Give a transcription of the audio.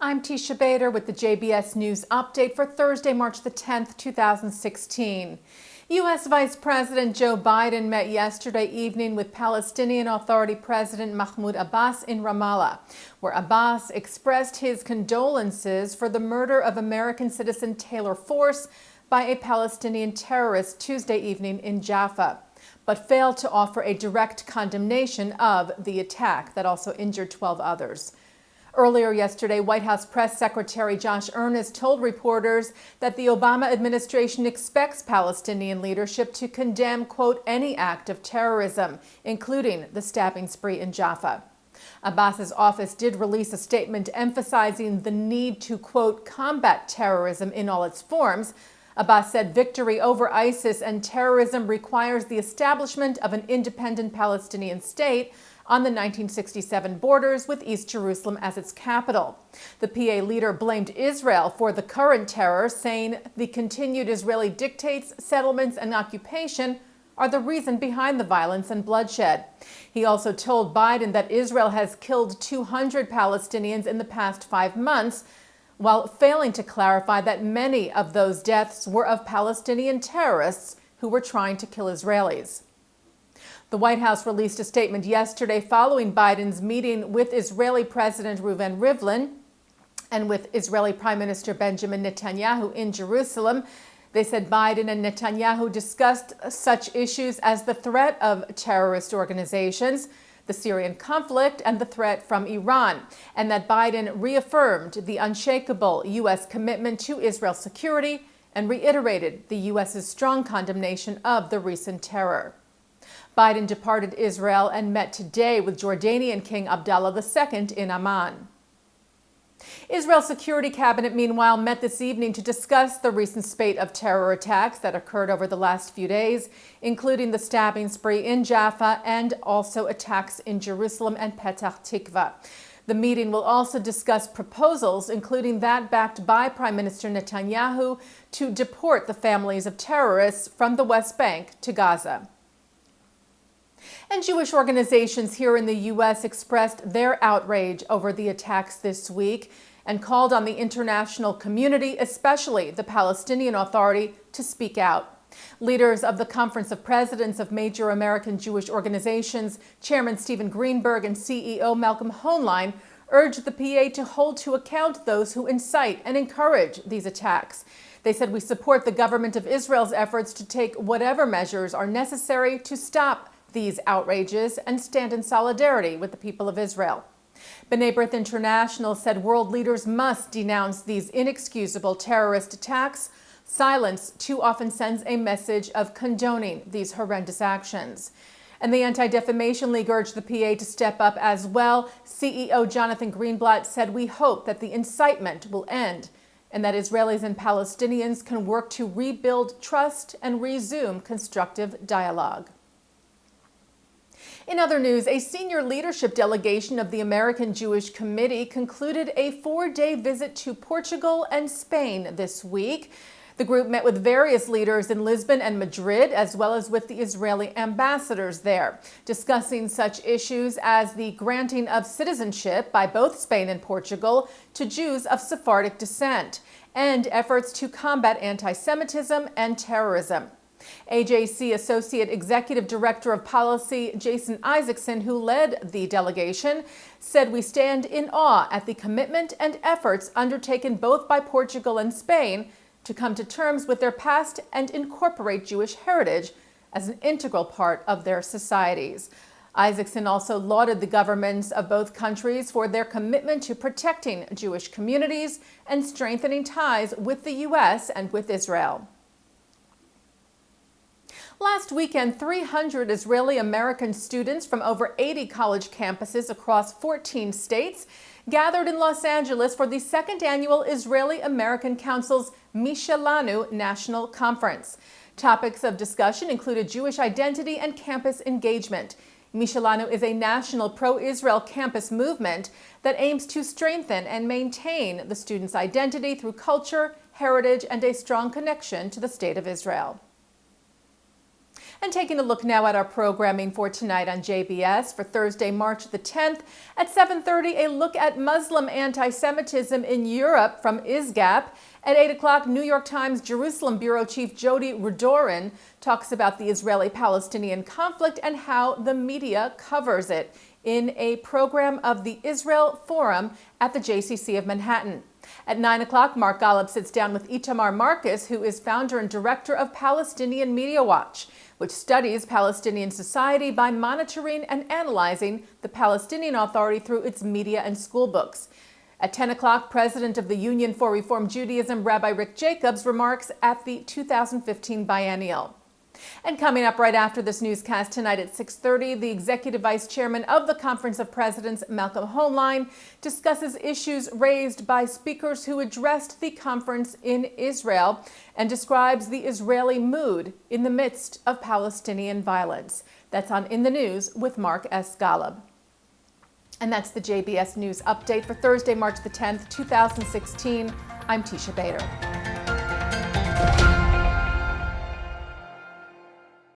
I'm Teisha Bader with the JBS News Update for Thursday, March the 10th, 2016. U.S. Vice President Joe Biden met yesterday evening with Palestinian Authority President Mahmoud Abbas in Ramallah, where Abbas expressed his condolences for the murder of American citizen Taylor Force by a Palestinian terrorist Tuesday evening in Jaffa, but failed to offer a direct condemnation of the attack that also injured 12 others. Earlier yesterday, White House Press Secretary Josh Earnest told reporters that the Obama administration expects Palestinian leadership to condemn, quote, any act of terrorism, including the stabbing spree in Jaffa. Abbas's office did release a statement emphasizing the need to, quote, combat terrorism in all its forms. Abbas said victory over ISIS and terrorism requires the establishment of an independent Palestinian state on the 1967 borders with East Jerusalem as its capital. The PA leader blamed Israel for the current terror, saying the continued Israeli dictates, settlements, and occupation are the reason behind the violence and bloodshed. He also told Biden that Israel has killed 200 Palestinians in the past 5 months, while failing to clarify that many of those deaths were of Palestinian terrorists who were trying to kill Israelis. The White House released a statement yesterday following Biden's meeting with Israeli President Reuven Rivlin and with Israeli Prime Minister Benjamin Netanyahu in Jerusalem. They said Biden and Netanyahu discussed such issues as the threat of terrorist organizations, the Syrian conflict, and the threat from Iran, and that Biden reaffirmed the unshakable U.S. commitment to Israel's security and reiterated the U.S.'s strong condemnation of the recent terror. Biden departed Israel and met today with Jordanian King Abdullah II in Amman. Israel's Security Cabinet, meanwhile, met this evening to discuss the recent spate of terror attacks that occurred over the last few days, including the stabbing spree in Jaffa and also attacks in Jerusalem and Petah Tikva. The meeting will also discuss proposals, including that backed by Prime Minister Netanyahu, to deport the families of terrorists from the West Bank to Gaza. And Jewish organizations here in the U.S. expressed their outrage over the attacks this week and called on the international community, especially the Palestinian Authority, to speak out. Leaders of the Conference of Presidents of Major American Jewish Organizations, Chairman Stephen Greenberg and CEO Malcolm Hoenlein, urged the PA to hold to account those who incite and encourage these attacks. They said, "We support the government of Israel's efforts to take whatever measures are necessary to stop these outrages and stand in solidarity with the people of Israel." B'nai B'rith International said world leaders must denounce these inexcusable terrorist attacks. Silence too often sends a message of condoning these horrendous actions. And the Anti-Defamation League urged the PA to step up as well. CEO Jonathan Greenblatt said, "We hope that the incitement will end and that Israelis and Palestinians can work to rebuild trust and resume constructive dialogue." In other news, a senior leadership delegation of the American Jewish Committee concluded a 4-day visit to Portugal and Spain this week. The group met with various leaders in Lisbon and Madrid, as well as with the Israeli ambassadors there, discussing such issues as the granting of citizenship by both Spain and Portugal to Jews of Sephardic descent, and efforts to combat anti-Semitism and terrorism. AJC Associate Executive Director of Policy Jason Isaacson, who led the delegation, said, "We stand in awe at the commitment and efforts undertaken both by Portugal and Spain to come to terms with their past and incorporate Jewish heritage as an integral part of their societies." Isaacson also lauded the governments of both countries for their commitment to protecting Jewish communities and strengthening ties with the U.S. and with Israel. Last weekend, 300 Israeli-American students from over 80 college campuses across 14 states gathered in Los Angeles for the second annual Israeli-American Council's Mishelanu National Conference. Topics of discussion included Jewish identity and campus engagement. Mishelanu is a national pro-Israel campus movement that aims to strengthen and maintain the students' identity through culture, heritage, and a strong connection to the State of Israel. And taking a look now at our programming for tonight on JBS for Thursday, March the 10th. At 7:30, a look at Muslim anti-Semitism in Europe from ISGAP. At 8 o'clock, New York Times Jerusalem Bureau Chief Jody Rudorin talks about the Israeli-Palestinian conflict and how the media covers it in a program of the Israel Forum at the JCC of Manhattan. At 9 o'clock, Mark Golub sits down with Itamar Marcus, who is founder and director of Palestinian Media Watch, which studies Palestinian society by monitoring and analyzing the Palestinian Authority through its media and school books. At 10 o'clock, President of the Union for Reform Judaism, Rabbi Rick Jacobs, remarks at the 2015 biennial. And coming up right after this newscast tonight at 6:30, the Executive Vice Chairman of the Conference of Presidents, Malcolm Hoenlein, discusses issues raised by speakers who addressed the conference in Israel and describes the Israeli mood in the midst of Palestinian violence. That's on In the News with Mark S. Golub. And that's the JBS News Update for Thursday, March the 10th, 2016. I'm Teisha Bader.